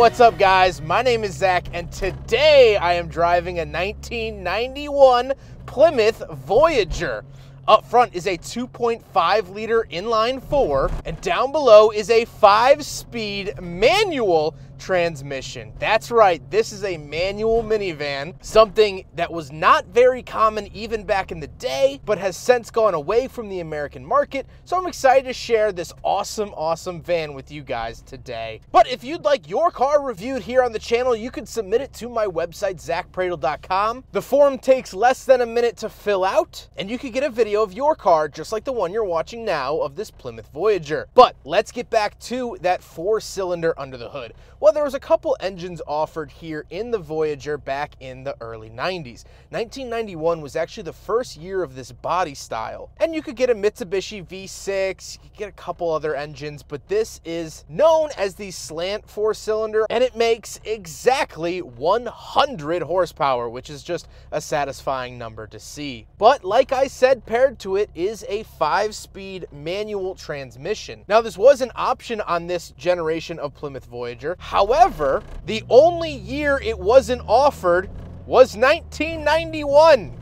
What's up, guys? My name is Zach, and today I am driving a 1991 Plymouth Voyager. Up front is a 2.5-liter inline-4, and down below is a 5-speed manual transmission. That's right, this is a manual minivan, something that was not very common even back in the day, but has since gone away from the American market, so I'm excited to share this awesome van with you guys today. But if you'd like your car reviewed here on the channel, you can submit it to my website, zackpradel.com. The form takes less than a minute to fill out, and you can get a video of your car, just like the one you're watching now of this Plymouth Voyager. But let's get back to that 4-cylinder under the hood. Well, there was a couple engines offered here in the Voyager back in the early 90s. 1991 was actually the first year of this body style. And you could get a Mitsubishi V6, you could get a couple other engines, but this is known as the slant 4-cylinder, and it makes exactly 100 horsepower, which is just a satisfying number to see. But like I said, paired to it is a 5-speed manual transmission. Now, this was an option on this generation of Plymouth Voyager. However, the only year it wasn't offered was 1991.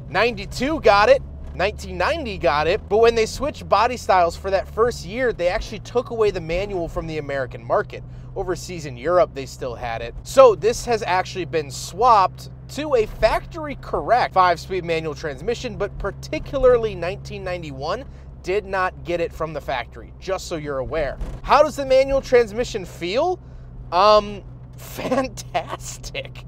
92 got it, 1990 got it, but when they switched body styles for that first year, they actually took away the manual from the American market. Overseas in Europe, they still had it. So this has actually been swapped to a factory correct 5-speed manual transmission, but particularly 1991 did not get it from the factory, just so you're aware. How does the manual transmission feel? Fantastic.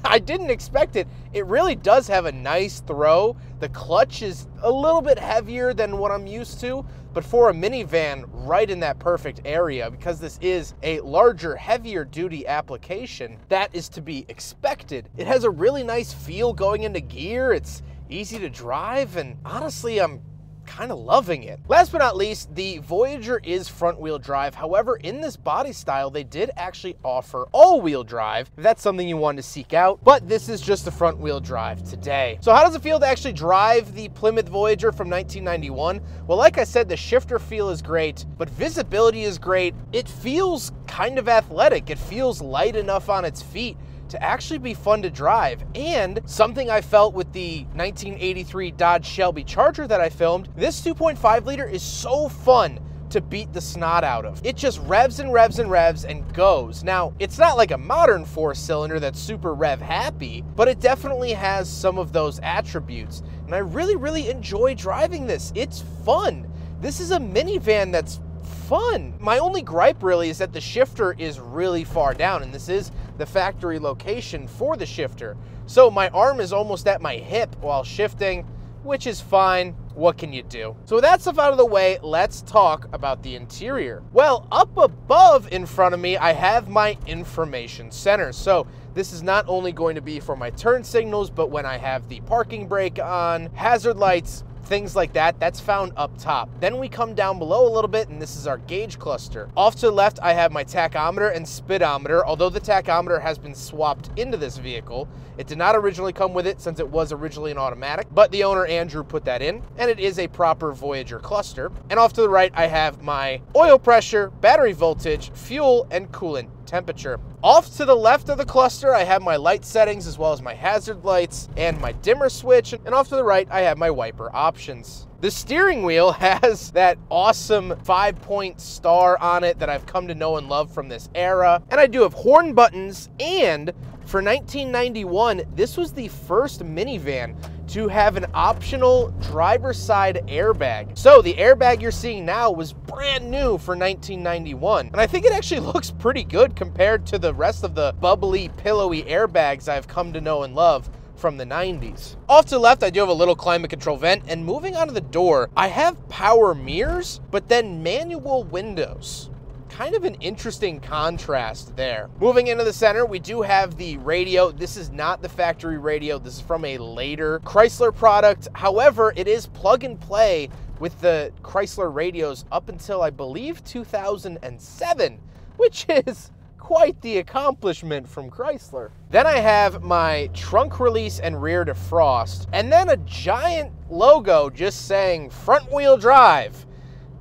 I didn't expect it. It really does have a nice throw. The clutch is a little bit heavier than what I'm used to, but for a minivan, right in that perfect area, because this is a larger, heavier duty application, that is to be expected. It has a really nice feel going into gear. It's easy to drive, and honestly, I'm kind of loving it. Last but not least, the Voyager is front-wheel drive. However, in this body style, they did actually offer all-wheel drive, if that's something you want to seek out, but this is just the front-wheel drive today. So how does it feel to actually drive the Plymouth Voyager from 1991? Well, like I said, the shifter feel is great, but visibility is great. It feels kind of athletic. It feels light enough on its feet to actually be fun to drive. And something I felt with the 1983 Dodge Shelby Charger that I filmed, this 2.5-liter is so fun to beat the snot out of. It just revs and revs and revs and goes. Now, it's not like a modern 4-cylinder that's super rev happy, but it definitely has some of those attributes. And I really enjoy driving this. It's fun. This is a minivan that's fun. My only gripe really is that the shifter is really far down, and this is the factory location for the shifter. So my arm is almost at my hip while shifting, which is fine. What can you do? So with that stuff out of the way, let's talk about the interior. Well, up above in front of me, I have my information center. So this is not only going to be for my turn signals, but when I have the parking brake on, hazard lights, things like that, that's found up top. Then we come down below a little bit, and this is our gauge cluster. Off to the left, I have my tachometer and speedometer. Although the tachometer has been swapped into this vehicle, it did not originally come with it since it was originally an automatic, but the owner, Andrew, put that in, and it is a proper Voyager cluster. And off to the right, I have my oil pressure, battery voltage, fuel, and coolant temperature. Off to the left of the cluster, I have my light settings as well as my hazard lights and my dimmer switch. And off to the right, I have my wiper options. The steering wheel has that awesome 5-point star on it that I've come to know and love from this era. And I do have horn buttons, and for 1991, this was the first minivan to have an optional driver's side airbag. So the airbag you're seeing now was brand new for 1991. And I think it actually looks pretty good compared to the rest of the bubbly, pillowy airbags I've come to know and love from the 90s. Off to the left, I do have a little climate control vent, and moving onto the door, I have power mirrors, but then manual windows. Kind of an interesting contrast there. Moving into the center, we do have the radio. This is not the factory radio. This is from a later Chrysler product. However, it is plug and play with the Chrysler radios up until, I believe, 2007, which is quite the accomplishment from Chrysler. Then I have my trunk release and rear defrost, and then a giant logo just saying front wheel drive.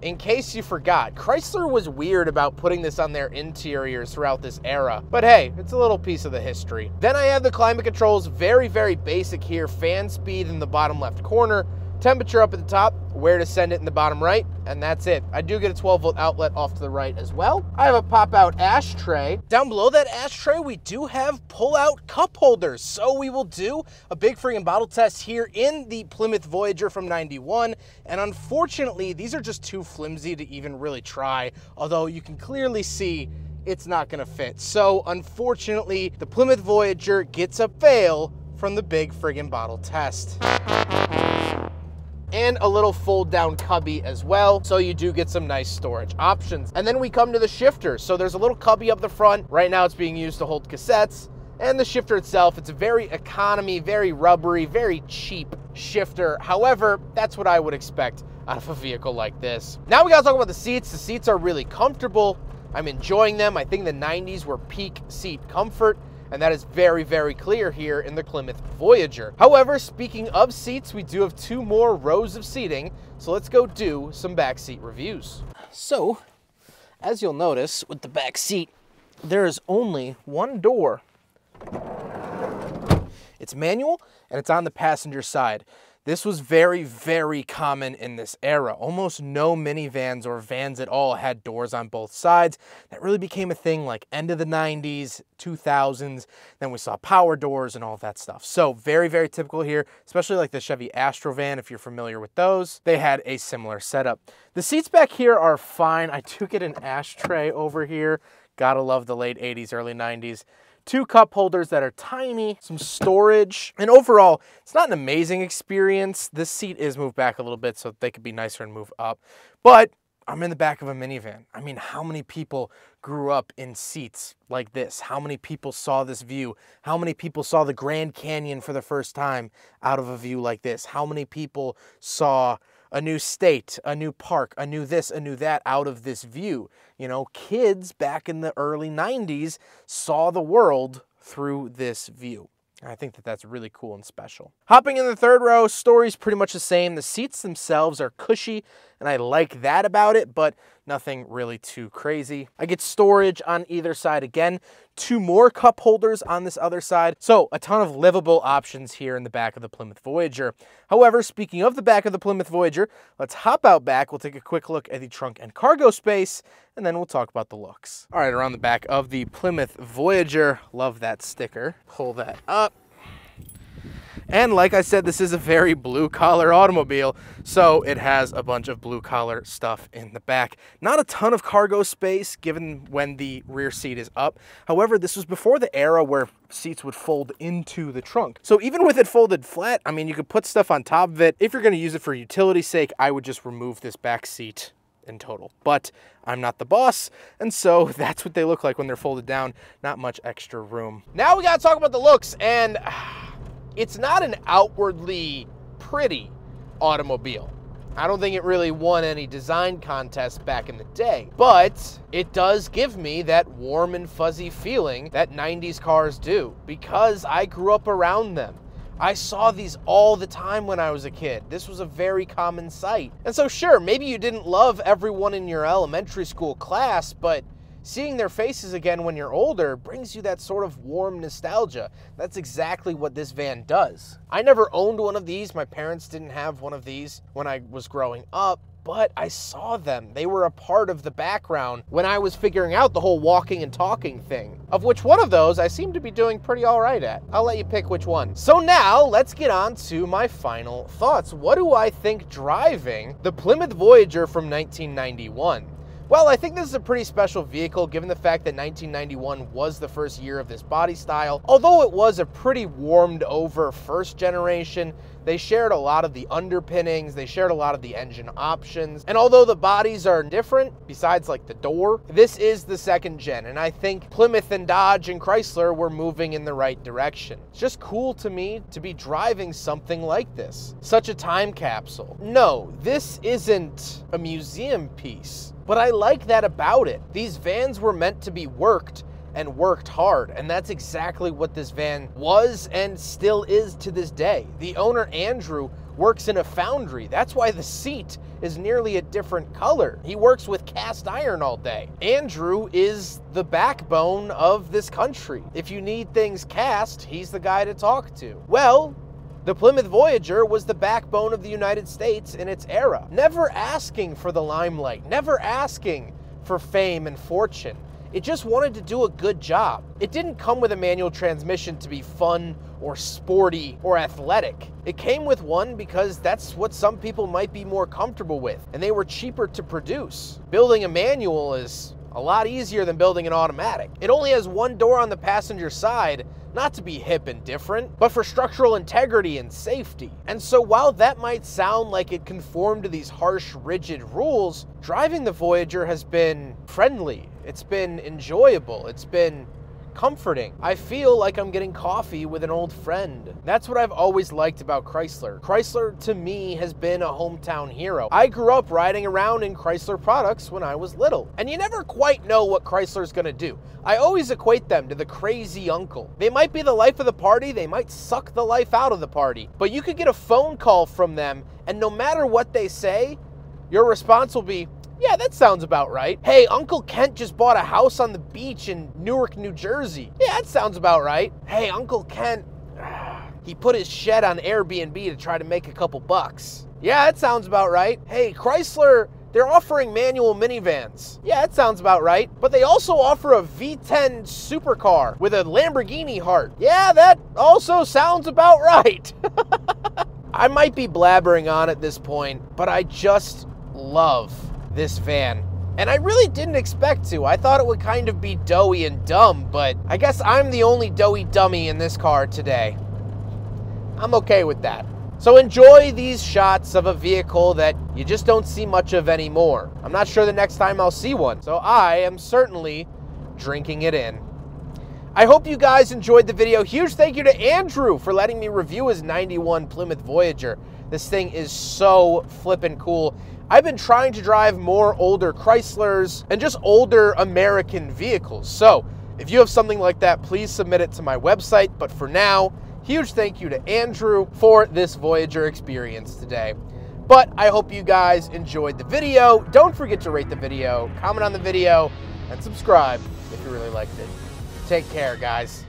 in case you forgot, Chrysler was weird about putting this on their interiors throughout this era. But hey, it's a little piece of the history. Then I have the climate controls, very, very basic here. Fan speed in the bottom left corner, temperature up at the top, where to send it in the bottom right, and that's it. I do get a 12-volt outlet off to the right as well. I have a pop-out ashtray. Down below that ashtray, we do have pull-out cup holders. So we will do a big friggin' bottle test here in the Plymouth Voyager from 91. And unfortunately, these are just too flimsy to even really try, although you can clearly see it's not gonna fit. So unfortunately, the Plymouth Voyager gets a fail from the big friggin' bottle test. And a little fold down cubby as well, so you do get some nice storage options. And then we come to the shifter. So there's a little cubby up the front. Right now it's being used to hold cassettes. And the shifter itself, it's a very economy, very rubbery, very cheap shifter. However, that's what I would expect out of a vehicle like this. Now we gotta talk about the seats. The seats are really comfortable. I'm enjoying them. I think the 90s were peak seat comfort, and that is very, very clear here in the Plymouth Voyager. However, speaking of seats, we do have 2 more rows of seating, so let's go do some back seat reviews. So, as you'll notice with the back seat, there is only one door. It's manual, and it's on the passenger side. This was very, very common in this era. Almost no minivans or vans at all had doors on both sides. That really became a thing like end of the 90s, 2000s. Then we saw power doors and all of that stuff. So very, very typical here, especially like the Chevy Astrovan, if you're familiar with those. They had a similar setup. The seats back here are fine. I do get an ashtray over here. Gotta love the late 80s, early 90s. 2 cup holders that are tiny, some storage, and overall, it's not an amazing experience. This seat is moved back a little bit so they could be nicer and move up, but I'm in the back of a minivan. I mean, how many people grew up in seats like this? How many people saw this view? How many people saw the Grand Canyon for the first time out of a view like this? How many people saw a new state, a new park, a new this, a new that out of this view? You know, kids back in the early 90s saw the world through this view. I think that that's really cool and special. Hopping in the 3rd row, story's pretty much the same. The seats themselves are cushy, and I like that about it, but nothing really too crazy. I get storage on either side again. 2 more cup holders on this other side. So a ton of livable options here in the back of the Plymouth Voyager. However, speaking of the back of the Plymouth Voyager, let's hop out back. We'll take a quick look at the trunk and cargo space, and then we'll talk about the looks. All right, around the back of the Plymouth Voyager. Love that sticker. Pull that up. And like I said, this is a very blue-collar automobile, so it has a bunch of blue-collar stuff in the back. Not a ton of cargo space, given when the rear seat is up. However, this was before the era where seats would fold into the trunk. So even with it folded flat, I mean, you could put stuff on top of it. If you're going to use it for utility's sake, I would just remove this back seat in total. But I'm not the boss, and so that's what they look like when they're folded down. Not much extra room. Now we got to talk about the looks, and it's not an outwardly pretty automobile. I don't think it really won any design contests back in the day, but it does give me that warm and fuzzy feeling that 90s cars do, because I grew up around them. I saw these all the time when I was a kid. This was a very common sight. And so sure, maybe you didn't love everyone in your elementary school class, but seeing their faces again when you're older brings you that sort of warm nostalgia. That's exactly what this van does. I never owned one of these. My parents didn't have one of these when I was growing up, but I saw them. They were a part of the background when I was figuring out the whole walking and talking thing, of which one of those I seem to be doing pretty all right at. I'll let you pick which one. So now let's get on to my final thoughts. What do I think driving the Plymouth Voyager from 1991? Well, I think this is a pretty special vehicle given the fact that 1991 was the first year of this body style. Although it was a pretty warmed over first generation, they shared a lot of the underpinnings, they shared a lot of the engine options. And although the bodies are different, besides like the door, this is the 2nd gen. And I think Plymouth and Dodge and Chrysler were moving in the right direction. It's just cool to me to be driving something like this. Such a time capsule. No, this isn't a museum piece, but I like that about it. These vans were meant to be worked and worked hard, and that's exactly what this van was and still is to this day. The owner, Andrew, works in a foundry. That's why the seat is nearly a different color. He works with cast iron all day. Andrew is the backbone of this country. If you need things cast, he's the guy to talk to. Well, the Plymouth Voyager was the backbone of the United States in its era, never asking for the limelight, never asking for fame and fortune. It just wanted to do a good job. It didn't come with a manual transmission to be fun or sporty or athletic. It came with one because that's what some people might be more comfortable with, and they were cheaper to produce. Building a manual is a lot easier than building an automatic. It only has one door on the passenger side, not to be hip and different, but for structural integrity and safety. And so while that might sound like it conformed to these harsh, rigid rules, driving the Voyager has been friendly. It's been enjoyable. It's been comforting. I feel like I'm getting coffee with an old friend. That's what I've always liked about Chrysler. Chrysler, to me, has been a hometown hero. I grew up riding around in Chrysler products when I was little, and you never quite know what Chrysler's gonna do. I always equate them to the crazy uncle. They might be the life of the party, they might suck the life out of the party, but you could get a phone call from them, and no matter what they say, your response will be, yeah, that sounds about right. Hey, Uncle Kent just bought a house on the beach in Newark, New Jersey. Yeah, that sounds about right. Hey, Uncle Kent, he put his shed on Airbnb to try to make a couple bucks. Yeah, that sounds about right. Hey, Chrysler, they're offering manual minivans. Yeah, that sounds about right. But they also offer a V10 supercar with a Lamborghini heart. Yeah, that also sounds about right. I might be blabbering on at this point, but I just love this van. And I really didn't expect to. I thought it would kind of be doughy and dumb, but I guess I'm the only doughy dummy in this car today. I'm okay with that. So enjoy these shots of a vehicle that you just don't see much of anymore. I'm not sure the next time I'll see one, so I am certainly drinking it in. I hope you guys enjoyed the video. Huge thank you to Andrew for letting me review his 91 Plymouth Voyager. This thing is so flippin' cool. I've been trying to drive more older Chryslers and just older American vehicles. So if you have something like that, please submit it to my website. But for now, huge thank you to Andrew for this Voyager experience today. But I hope you guys enjoyed the video. Don't forget to rate the video, comment on the video, and subscribe if you really liked it. Take care, guys.